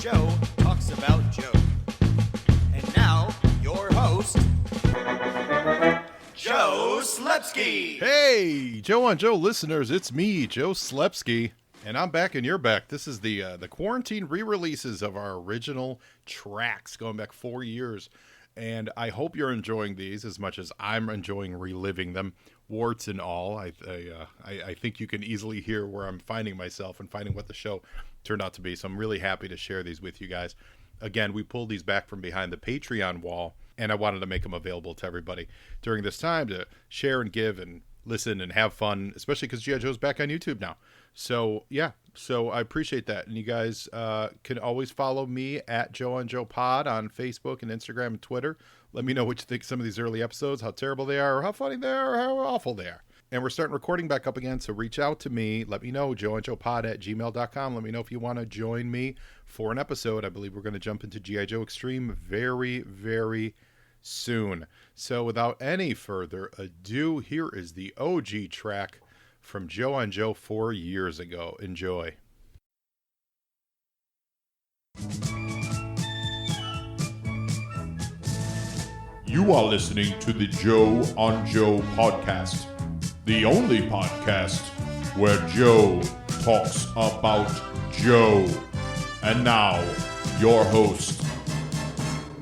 Joe talks about Joe. And now, your host, Joe Slepsky. Hey, Joe on Joe listeners, it's me, Joe Slepsky, and I'm back and you're back. This is the quarantine re-releases of our original tracks going back 4 years, and I hope you're enjoying these as much as I'm enjoying reliving them, warts and all. I think you can easily hear where I'm finding myself and finding what the show turned out to be, so I'm really happy to share these with you guys. Again, we pulled these back from behind the Patreon wall, and I wanted to make them available to everybody during this time to share and give and listen and have fun, especially because G.I. Joe's back on YouTube now. So, yeah, so I appreciate that. And you guys can always follow me at Joe on Joe Pod on Facebook and Instagram and Twitter. Let me know what you think of some of these early episodes, how terrible they are, or how funny they are, or how awful they are. And we're starting recording back up again, so reach out to me. Let me know, joeandjoepod@gmail.com. Let me know if you want to join me for an episode. I believe we're going to jump into G.I. Joe Extreme very, very soon. So without any further ado, here is the OG track from Joe on Joe 4 years ago. Enjoy. You are listening to the Joe on Joe podcast, the only podcast where Joe talks about Joe. And now, your host,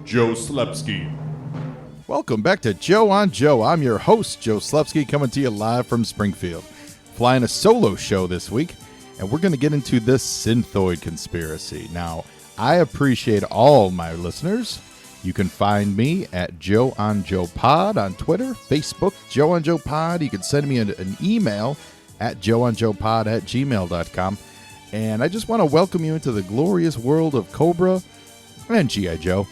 Joe Slepsky. Welcome back to Joe on Joe. I'm your host, Joe Slepsky, coming to you live from Springfield. Flying a solo show this week, and we're going to get into the Synthoid Conspiracy. Now, I appreciate all my listeners. You can find me at Joe on Joe Pod on Twitter, Facebook, Joe on Joe Pod. You can send me an email at joeonjoepod@gmail.com. And I just want to welcome you into the glorious world of Cobra and G.I. Joe.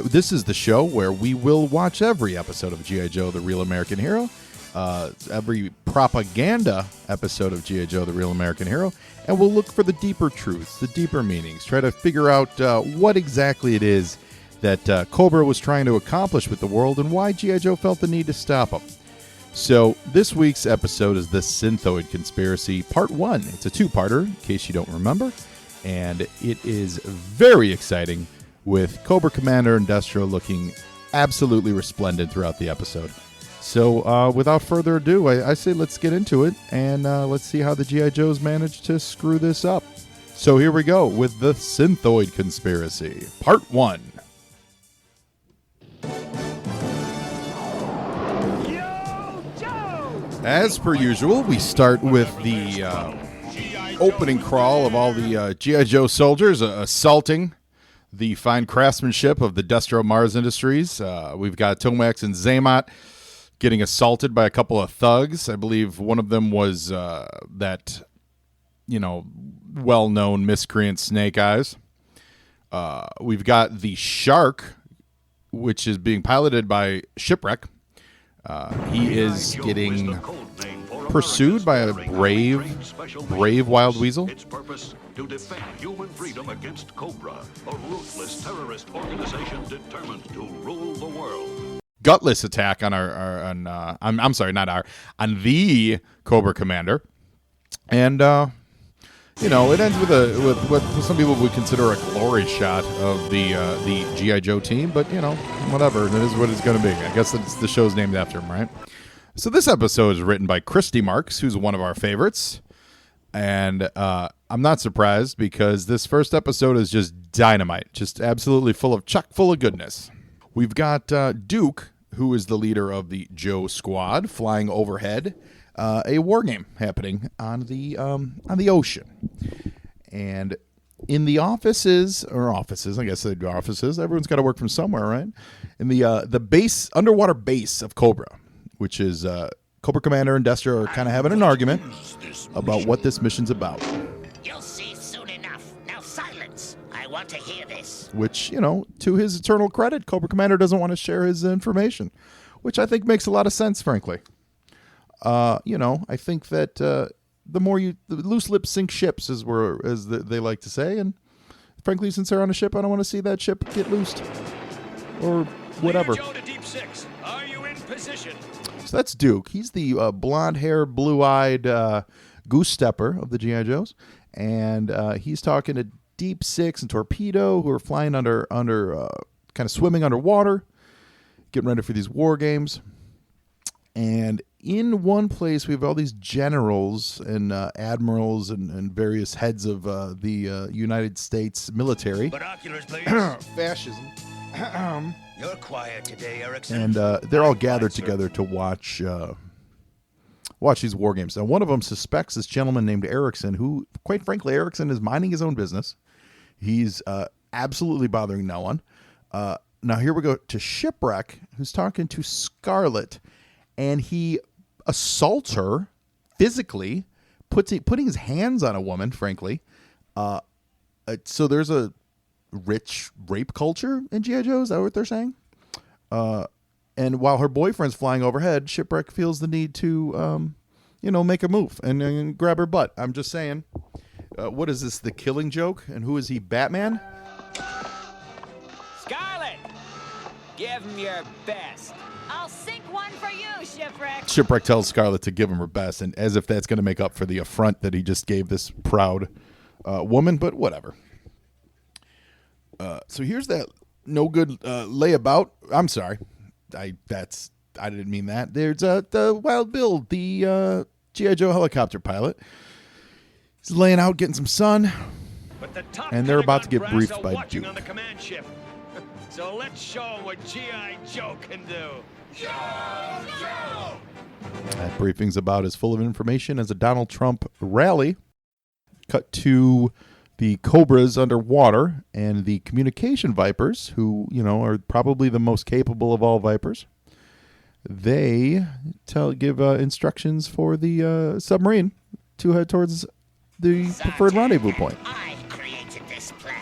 This is the show where we will watch every episode of G.I. Joe, The Real American Hero, every propaganda episode of G.I. Joe, The Real American Hero, and we'll look for the deeper truths, the deeper meanings, try to figure out what exactly it is that Cobra was trying to accomplish with the world and why G.I. Joe felt the need to stop him. So this week's episode is the Synthoid Conspiracy, Part 1. It's a two-parter, in case you don't remember, and it is very exciting, with Cobra Commander and Destro looking absolutely resplendent throughout the episode. So without further ado, I say let's get into it, and let's see how the G.I. Joes managed to screw this up. So here we go with the Synthoid Conspiracy, Part 1. As per usual, we start with the opening crawl of all the G.I. Joe soldiers assaulting the fine craftsmanship of the Destro Mars Industries. We've got Tomax and Zaymot getting assaulted by a couple of thugs. I believe one of them was that, well-known miscreant Snake Eyes. We've got the Shark, which is being piloted by Shipwreck. He is getting pursued by a brave wild weasel. Its purpose to defend human freedom against Cobra, a ruthless terrorist organization determined to rule the world. Gutless attack on on the Cobra Commander, and it ends with what some people would consider a glory shot of the G.I. Joe team, but whatever, it is what it's going to be. I guess the show's named after him, right? So this episode is written by Christy Marks, who's one of our favorites, and I'm not surprised because this first episode is just dynamite, just absolutely chock full of goodness. We've got Duke, who is the leader of the Joe Squad, flying overhead. A war game happening on the ocean, and in the offices, I guess they do offices. Everyone's got to work from somewhere, right? In the underwater base of Cobra, which is Cobra Commander and Destro are kind of having an argument about what this mission's about. You'll see soon enough. Now silence. I want to hear this. Which, to his eternal credit, Cobra Commander doesn't want to share his information, which I think makes a lot of sense, frankly. I think that the loose lips sink ships, as they like to say, and frankly, since they're on a ship, I don't want to see that ship get loosed or whatever. Leader Joe to Deep 6. Are you in position? So that's Duke. He's the blonde-haired, blue-eyed goose stepper of the G.I. Joes, and he's talking to Deep Six and Torpedo, who are flying under kind of swimming underwater, getting ready for these war games. And in one place, we have all these generals and admirals and various heads of the United States military. Binoculars, please. Fascism. You're quiet today, Erickson. And they're all gathered together to watch these war games. Now, one of them suspects this gentleman named Erickson, who, quite frankly, Erickson is minding his own business. He's absolutely bothering no one. Now, here we go to Shipwreck, who's talking to Scarlet, and he assaults her physically, putting his hands on a woman, frankly. So there's a rich rape culture in G.I. Joe. Is that what they're saying? And while her boyfriend's flying overhead, Shipwreck feels the need to, make a move and grab her butt. I'm just saying, what is this, The Killing Joke? And who is he, Batman? Scarlet, give him your best. I'll sink one for you, Shipwreck. Shipwreck tells Scarlet to give him her best, and as if that's going to make up for the affront that he just gave this proud woman, but whatever. So here's that no good layabout. I'm sorry. I didn't mean that. There's the Wild Bill, the G.I. Joe helicopter pilot. He's laying out, getting some sun, But the top and they're about to get Pentagon brass briefed are by watching Duke. on the command ship. So let's show 'em what G.I. Joe can do. That briefing's about as full of information as a Donald Trump rally. Cut to the Cobras underwater and the communication Vipers, who, are probably the most capable of all Vipers. They give instructions for the submarine to head towards the preferred rendezvous point. I created this plan.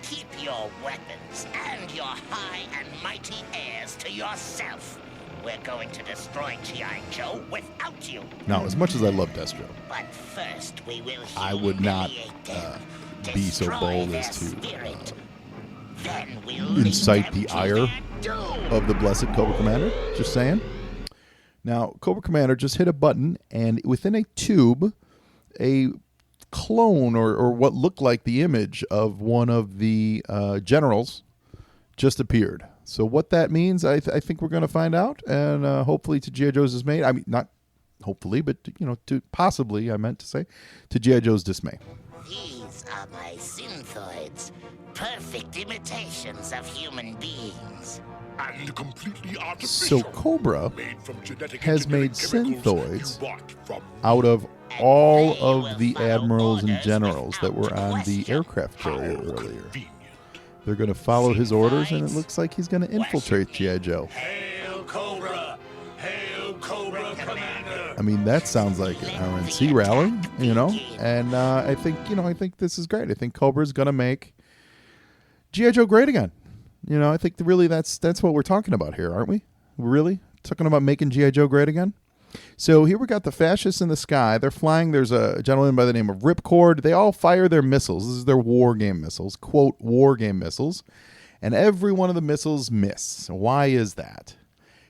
Keep your weapons and your high and mighty heirs to yourself. We're going to destroy G.I. Joe without you. Now, as much as I love Destro, But first, we will I would not humiliate them, be so destroy bold their as to spirit. Then we'll lead incite them the to ire their doom. of the blessed Cobra Commander. Just saying. Now, Cobra Commander just hit a button, and within a tube, a clone or what looked like the image of one of the generals just appeared. So what that means, I think we're going to find out, and hopefully to G.I. Joe's dismay. I mean, not hopefully, but to possibly, I meant to say, to G.I. Joe's dismay. These are my synthoids, perfect imitations of human beings. And completely artificial. So Cobra Made from genetic has made engineering chemicals synthoids you bought from out of all they of will the follow admirals and orders generals that were without on the question. aircraft how carrier earlier. convenient. They're going to follow his orders, and it looks like he's going to infiltrate G.I. Joe. Hail Cobra! Hail Cobra Commander! I mean, that sounds like an RNC rally, and I think this is great. I think Cobra's going to make G.I. Joe great again. I think really that's what we're talking about here, aren't we? We're really talking about making G.I. Joe great again? So here we got the fascists in the sky. They're flying. There's a gentleman by the name of Ripcord. They all fire their missiles. This is their war game missiles, quote, war game missiles. And every one of the missiles miss. Why is that?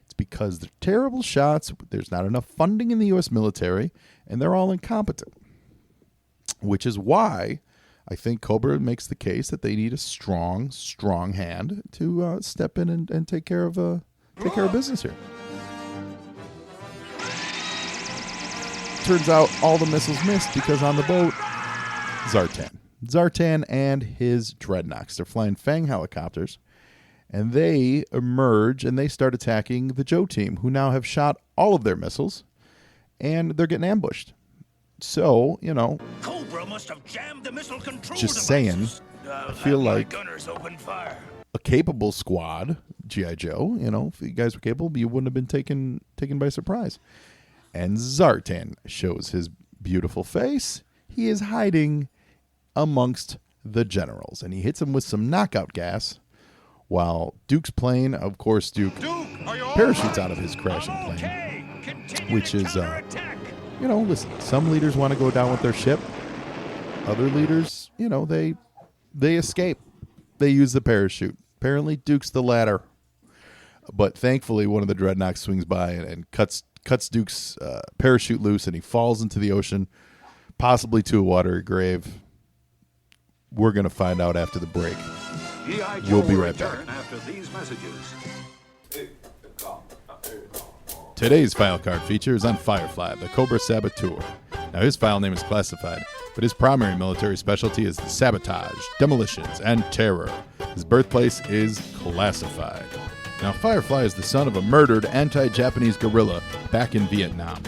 It's because they're terrible shots. There's not enough funding in the U.S. military, and they're all incompetent. Which is why I think Cobra makes the case that they need a strong hand to step in and take care of business here. Turns out all the missiles missed because on the boat, Zartan and his dreadnoughts. They're flying Fang helicopters, and they emerge and they start attacking the Joe team, who now have shot all of their missiles, and they're getting ambushed. So, Cobra must have jammed the missile control just devices. saying, I feel Let my like gunners open fire. a capable squad, G.I. Joe, if you guys were capable, you wouldn't have been taken by surprise. And Zartan shows his beautiful face. He is hiding amongst the generals, and he hits him with some knockout gas while Duke's plane, of course, Duke parachutes out of his crashing plane, which is, listen, some leaders want to go down with their ship. Other leaders, they escape. They use the parachute. Apparently, Duke's the latter. But thankfully, one of the dreadnoughts swings by and cuts Duke's parachute loose, and he falls into the ocean, possibly to a watery grave. We're going to find out after the break. G.I. Joe We'll be will right back. return after these messages. Today's file card feature is on Firefly, the Cobra Saboteur. Now, his file name is classified, but his primary military specialty is sabotage, demolitions, and terror. His birthplace is classified. Now, Firefly is the son of a murdered anti-Japanese guerrilla back in Vietnam.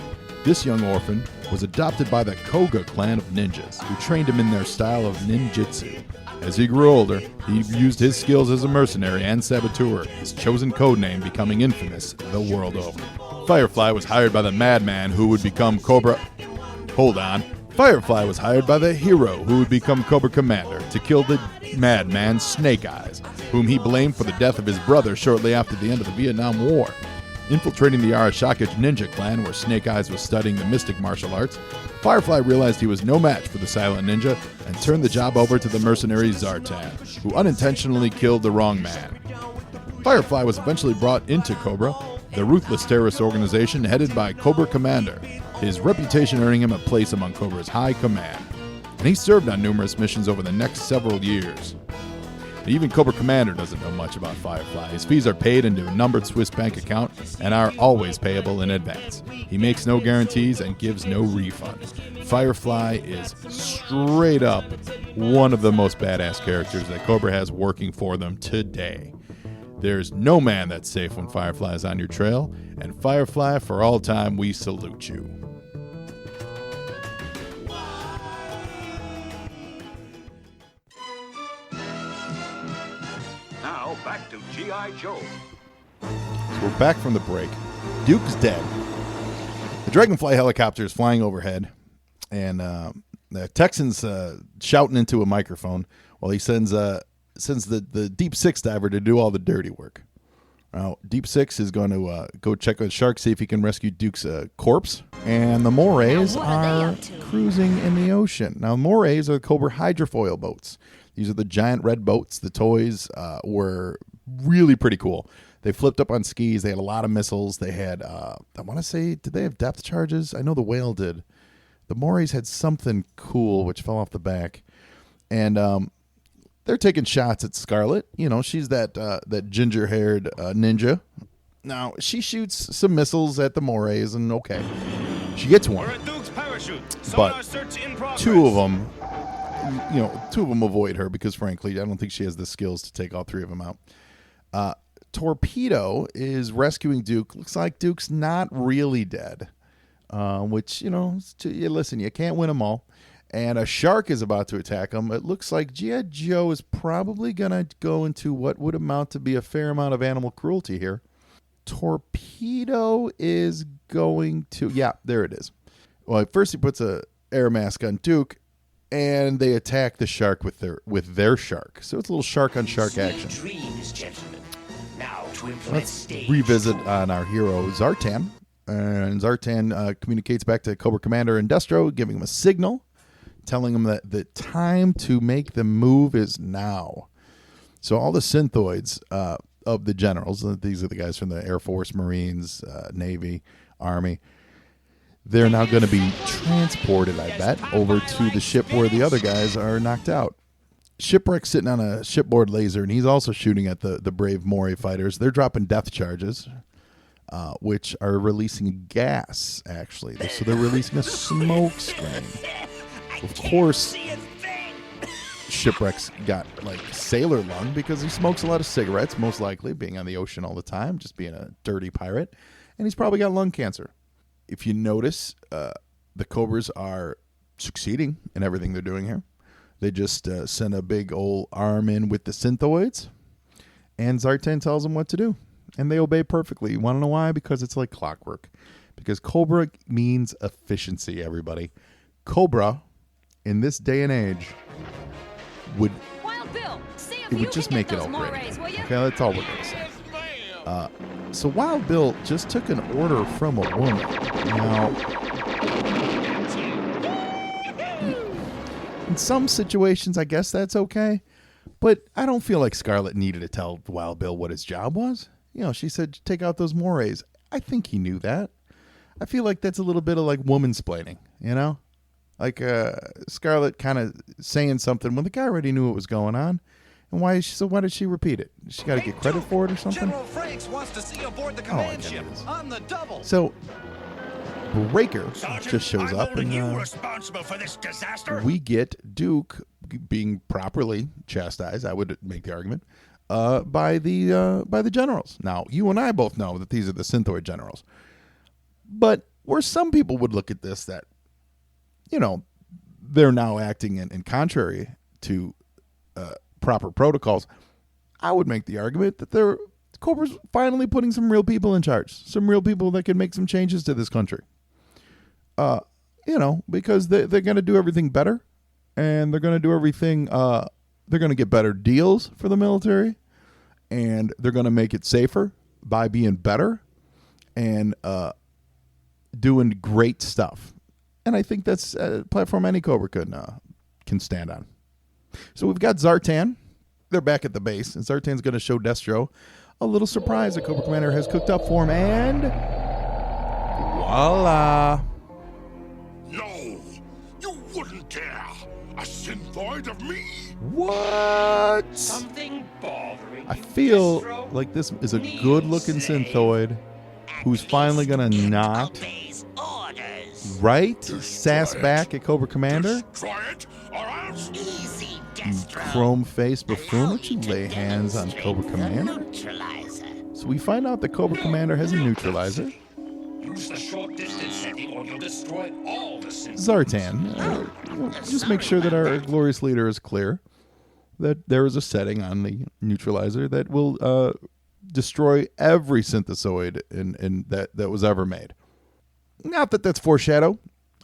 This young orphan was adopted by the Koga clan of ninjas, who trained him in their style of ninjutsu. As he grew older, he used his skills as a mercenary and saboteur, his chosen codename becoming infamous the world over. Firefly was hired by the madman who would become Cobra... Hold on. Firefly was hired by the hero who would become Cobra Commander to kill the madman Snake Eyes, whom he blamed for the death of his brother shortly after the end of the Vietnam War. Infiltrating the Arashaka ninja clan, where Snake Eyes was studying the mystic martial arts, Firefly realized he was no match for the silent ninja and turned the job over to the mercenary Zartan, who unintentionally killed the wrong man. Firefly was eventually brought into Cobra, the ruthless terrorist organization headed by Cobra Commander, his reputation earning him a place among Cobra's high command. And he served on numerous missions over the next several years. Even Cobra Commander doesn't know much about Firefly. His fees are paid into a numbered Swiss bank account and are always payable in advance. He makes no guarantees and gives no refund. Firefly is straight up one of the most badass characters that Cobra has working for them today. There's no man that's safe when Firefly is on your trail, and Firefly, for all time, we salute you. Now, back to G.I. Joe. So we're back from the break. Duke's dead. The Dragonfly helicopter is flying overhead, and the Texan's shouting into a microphone while he sends the Deep Six diver to do all the dirty work. Now, Deep Six is going to go check with Shark, see if he can rescue Duke's corpse. And the Morays are cruising in the ocean. Now, Morays are Cobra hydrofoil boats. These are the giant red boats. The toys were really pretty cool. They flipped up on skis. They had a lot of missiles. They had, I want to say, did they have depth charges? I know the Whale did. The Morays had something cool, which fell off the back. And they're taking shots at Scarlet. You know, she's that ginger-haired ninja. Now, she shoots some missiles at the Morays, and okay, she gets one. But two of them avoid her because, frankly, I don't think she has the skills to take all three of them out. Torpedo is rescuing Duke. Looks like Duke's not really dead, which, listen, you can't win them all. And a shark is about to attack him. It looks like G.I. Joe is probably going to go into what would amount to be a fair amount of animal cruelty here. Torpedo is going to... Yeah, there it is. Well, first he puts a air mask on Duke, and they attack the shark with their shark. So it's a little shark-on-shark action. Dreams, gentlemen. Now to implement Let's revisit on our hero, Zartan. And Zartan communicates back to Cobra Commander and Destro, giving him a signal, telling him that the time to make the move is now. So all the Synthoids of the generals, these are the guys from the Air Force, Marines, Navy, Army, they're now going to be transported, I bet, over to the ship where the other guys are knocked out. Shipwreck's sitting on a shipboard laser, and he's also shooting at the brave Moray fighters. They're dropping depth charges, which are releasing gas, actually. So they're releasing a smoke screen. Of course, Shipwreck's got sailor lung because he smokes a lot of cigarettes, most likely, being on the ocean all the time, just being a dirty pirate. And he's probably got lung cancer. If you notice, the Cobras are succeeding in everything they're doing here. They just send a big old arm in with the Synthoids, and Zartan tells them what to do. And they obey perfectly. You want to know why? Because it's like clockwork. Because Cobra means efficiency, everybody. Cobra, in this day and age, would just make it outrageous. Okay, that's all we're going to say. So Wild Bill just took an order from a woman. Now, in some situations, I guess that's okay. But I don't feel like Scarlet needed to tell Wild Bill what his job was. She said, take out those Morays. I think he knew that. I feel like that's a little bit of woman-splaining, Like Scarlett kind of saying something when the guy already knew what was going on. And why did she repeat it? She got to get credit for it or something? General Frakes wants to see you aboard the command ship on the double. So Breaker just shows up, and responsible for this disaster. we get Duke being properly chastised. I would make the argument by the generals. Now, you and I both know that these are the Synthoid generals, but where some people would look at this, that they're now acting in contrary to proper protocols, I would make the argument that Cobra's finally putting some real people in charge, some real people that can make some changes to this country. Because they're going to do everything better, and they're going to do everything. They're going to get better deals for the military, and they're going to make it safer by being better and doing great stuff. And I think that's a platform any Cobra can stand on. So we've got Zartan. They're back at the base, and Zartan's going to show Destro a little surprise that Cobra Commander has cooked up for him, and voila. No, you wouldn't dare. A Synthoid of me? What? Something bothering I feel like this is a good-looking Synthoid who's finally going to not, right, sass back at Cobra Commander. Try it, or else. Easy, Destro. Chrome-faced buffoon, would you lay hands on Cobra Commander? So we find out that Cobra Commander has a neutralizer. Use the short distance setting or you'll destroy all the Zartan, just make sure that our glorious leader is clear that there is a setting on the neutralizer that will destroy every synthesoid that was ever made. Not that that's foreshadow,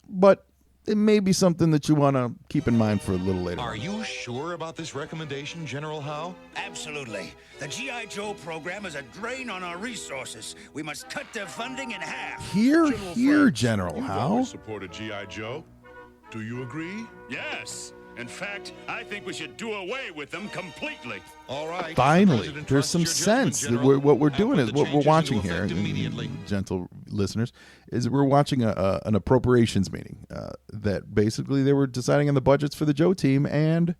but it may be something that you want to keep in mind for a little later. Are you sure about this recommendation, General Howe? Absolutely. The G.I. Joe program is a drain on our resources. We must cut their funding in half. Here, General Howe. You supported G.I. Joe. Do you agree? Yes. In fact, I think we should do away with them completely. All right. Finally, there's some sense. What we're doing is what we're watching here, immediately. Gentle listeners, is we're watching an appropriations meeting that basically they were deciding on the budgets for the Joe team, and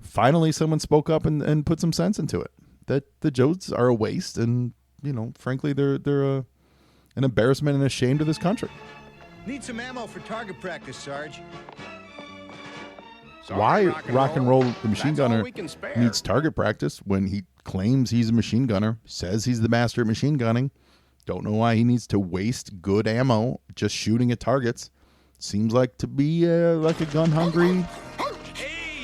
finally someone spoke up and put some sense into it. That the Joes are a waste, and frankly, they're an embarrassment and a shame to this country. Need some ammo for target practice, Sarge. Why rock and roll the machine gunner needs target practice when he claims he's a machine gunner, says he's the master at machine gunning. Don't know why he needs to waste good ammo just shooting at targets. Seems like to be like a gun hungry,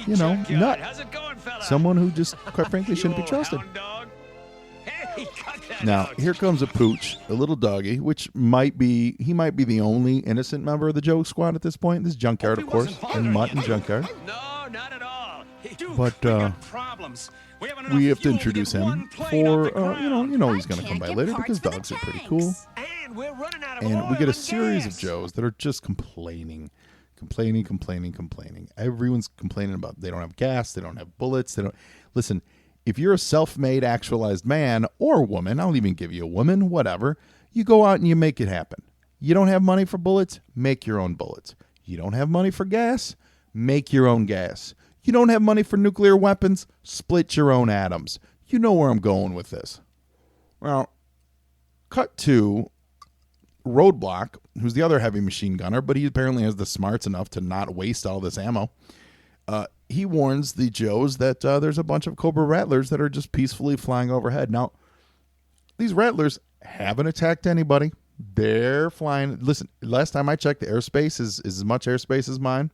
nut. How's it going, fella? Someone who just, quite frankly, shouldn't be trusted. Hey, cut that Now, out. here comes a pooch, a little doggy, which might be the only innocent member of the Joe squad at this point. This is Junkyard, of course, and Mutt and Junkyard. No, not at all. Dude, But we got problems. we have to introduce him for, he's going to come by later because dogs are pretty cool. And we're running out of And we oil get a and series gas. of Joes that are just complaining. Everyone's complaining about they don't have gas, they don't have bullets, Listen, if you're a self-made, actualized man or woman, I'll even give you a woman, whatever, you go out and you make it happen. You don't have money for bullets, make your own bullets. You don't have money for gas, make your own gas. You don't have money for nuclear weapons, split your own atoms. You know where I'm going with this. Well, cut to Roadblock, who's the other heavy machine gunner, but he apparently has the smarts enough to not waste all this ammo. He warns the Joes that there's a bunch of Cobra Rattlers that are just peacefully flying overhead. Now, these Rattlers haven't attacked anybody. They're flying. Listen, last time I checked, the airspace is as much airspace as mine.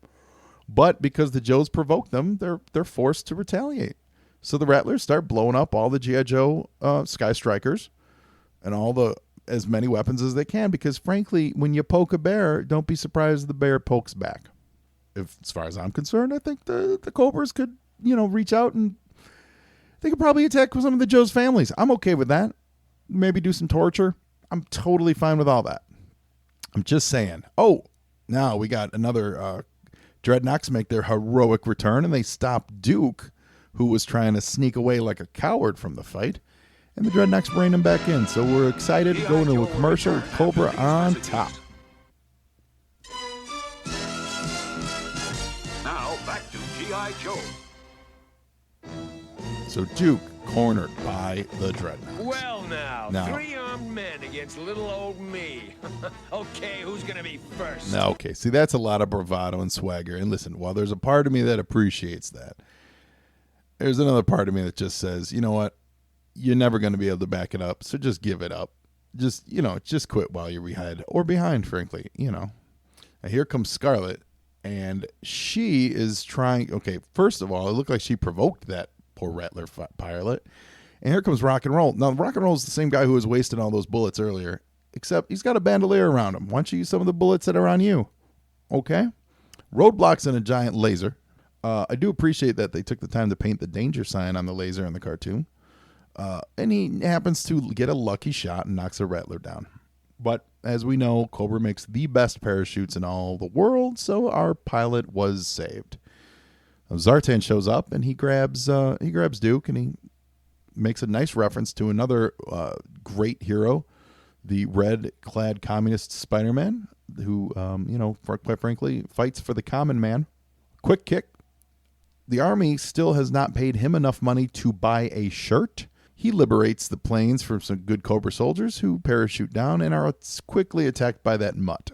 But because the Joes provoked them, they're forced to retaliate. So the Rattlers start blowing up all the G.I. Joe Sky Strikers and as many weapons as they can. Because frankly, when you poke a bear, don't be surprised the bear pokes back. As far as I'm concerned, I think the Cobras could, reach out and they could probably attack some of the Joe's families. I'm okay with that. Maybe do some torture. I'm totally fine with all that. I'm just saying. Oh, now we got another Dreadnoks make their heroic return, and they stop Duke, who was trying to sneak away like a coward from the fight. And the Dreadnoks bring him back in. So we're excited to go into a commercial with Cobra on top. Now, back to G.I. Joe. So Duke cornered by the Dreadnoughts. Well, now, 3 armed men against little old me. Okay, who's gonna be first? Now, okay, see, that's a lot of bravado and swagger. And listen, while there's a part of me that appreciates that, there's another part of me that just says, you know what? You're never going to be able to back it up, so just give it up. Just quit while you're behind, or behind, frankly, Now, here comes Scarlet, and she is trying, okay, first of all, it looked like she provoked that poor Rattler pilot. And here comes Rock and Roll. Now, Rock and Roll is the same guy who was wasting all those bullets earlier, except he's got a bandolier around him. Why don't you use some of the bullets that are on you? Okay? Roadblocks and a giant laser. I do appreciate that they took the time to paint the danger sign on the laser in the cartoon. And he happens to get a lucky shot and knocks a Rattler down. But as we know, Cobra makes the best parachutes in all the world, so our pilot was saved. Zartan shows up and he grabs Duke, and he makes a nice reference to another great hero, the red-clad communist Spider-Man, who, quite frankly, fights for the common man. Quick kick. The Army still has not paid him enough money to buy a shirt. He liberates the planes from some good Cobra soldiers who parachute down and are quickly attacked by that mutt.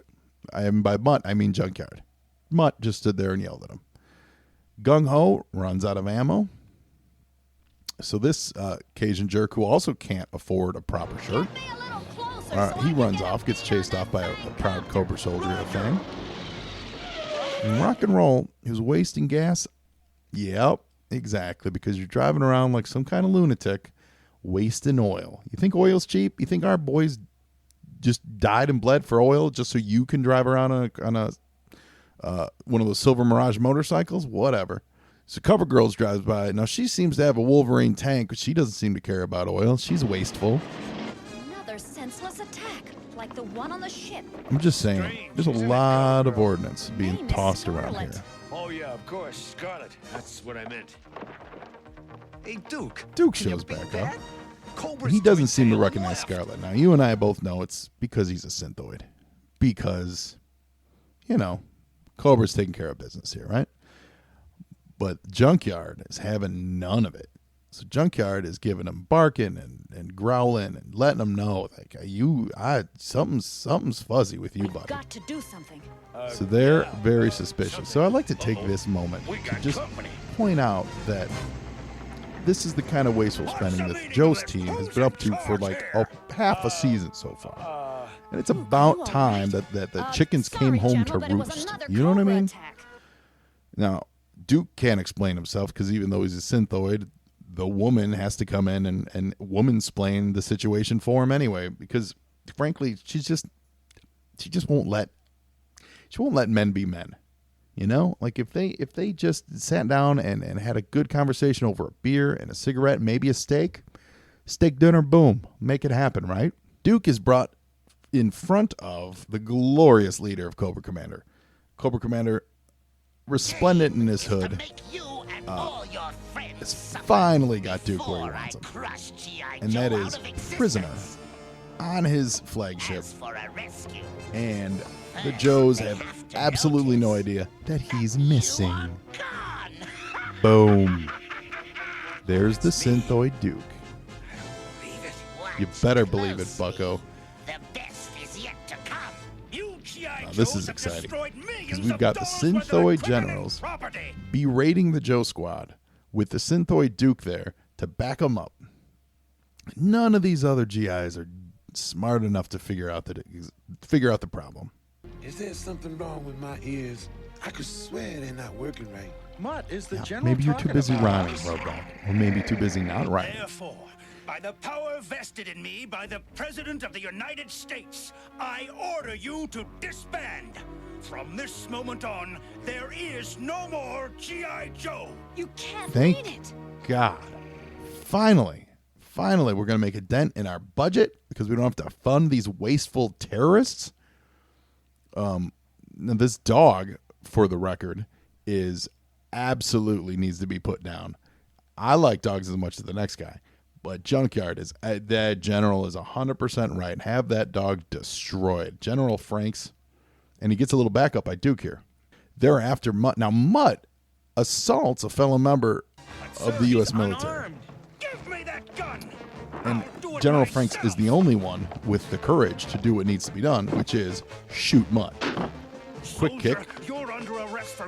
And by mutt, I mean Junkyard. Mutt just stood there and yelled at him. Gung Ho runs out of ammo. So this Cajun jerk, who also can't afford a proper shirt, he runs off, gets chased off by a proud Cobra soldier at a thing. And Rock and Roll, who's wasting gas. Yep, exactly, because you're driving around like some kind of lunatic, wasting oil. You think oil's cheap? You think our boys just died and bled for oil just so you can drive around on a one of those Silver Mirage motorcycles? Whatever. So Cover Girls drives by. Now, she seems to have a Wolverine tank, but she doesn't seem to care about oil. She's wasteful. Another senseless attack, like the one on the ship. I'm just saying, there's a lot of ordnance being tossed around here. Oh, yeah, of course, Scarlet. That's what I meant. Hey, Duke. Duke shows back up. He doesn't seem to recognize Scarlet. Now, you and I both know it's because he's a Synthoid. Because, Cobra's taking care of business here, right? But Junkyard is having none of it. So Junkyard is giving him barking and growling and letting him know, like, something's fuzzy with you, buddy. Got to do something. So they're very suspicious. So I'd like to take this moment to just point out that this is the kind of wasteful spending that Joe's team has been up to for like half a season so far. And it's about time that the chickens came home to roost. You know what I mean? Now, Duke can't explain himself because even though he's a Synthoid, the woman has to come in and woman-splain the situation for him anyway, because frankly, she just won't let men be men. Like if they just sat down and had a good conversation over a beer and a cigarette, maybe a steak dinner, boom, make it happen, right? Duke is brought in front of the glorious leader of Cobra Commander. Cobra Commander, resplendent in his hood, has finally got Duke where he wants him. And that is prisoner on his flagship. And the Joes have absolutely no idea that he's missing. Boom. There's the Synthoid Duke. You better believe it, bucko. Now, this is exciting because we've got the Synthoid generals berating the Joe squad with the Synthoid Duke there to back them up. None of these other GIs are smart enough to figure out the problem. Is there something wrong with my ears? I could swear they're not working right. What is the general Maybe you're too busy about? rhyming, Roadblock, or maybe too busy not rhyming. Therefore, by the power vested in me by the President of the United States, I order you to disband. From this moment on, there is no more G.I. Joe. You can't Thank read it. God. Finally, we're going to make a dent in our budget because we don't have to fund these wasteful terrorists. Now this dog, for the record, is absolutely needs to be put down. I like dogs as much as the next guy, but Junkyard is that general is 100% right. Have that dog destroyed. General Franks, and he gets a little backup by Duke here. They're after Mutt. Now, Mutt assaults a fellow member of the U.S. military. Give me that gun. And General Franks is the only one with the courage to do what needs to be done, which is shoot Mutt. Quick kick,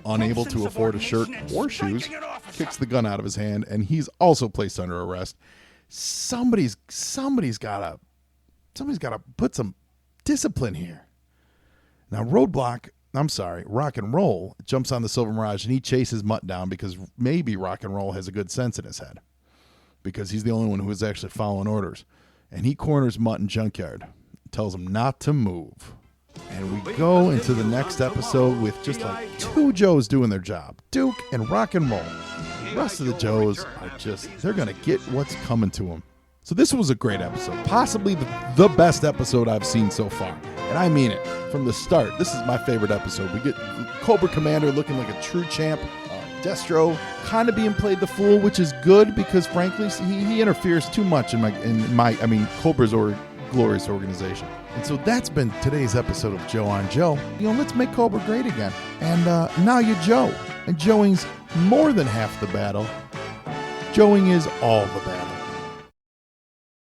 unable to afford a shirt or shoes, kicks the gun out of his hand, and he's also placed under arrest. Somebody's got to put some discipline here. Now, Rock and Roll jumps on the Silver Mirage, and he chases Mutt down because maybe Rock and Roll has a good sense in his head because he's the only one who is actually following orders. And he corners Mutt in Junkyard, tells him not to move. And we go into the next episode with just like two Joes doing their job, Duke and Rock and Roll. The rest of the Joes are they're going to get what's coming to them. So this was a great episode, possibly the best episode I've seen so far. And I mean it. From the start, this is my favorite episode. We get Cobra Commander looking like a true champ. Destro kind of being played the fool, which is good because, frankly, he interferes too much in Cobra's glorious organization. And so that's been today's episode of Joe on Joe. Let's make Cobra great again. And now you're Joe. And Joeing's more than half the battle. Joeing is all the battle.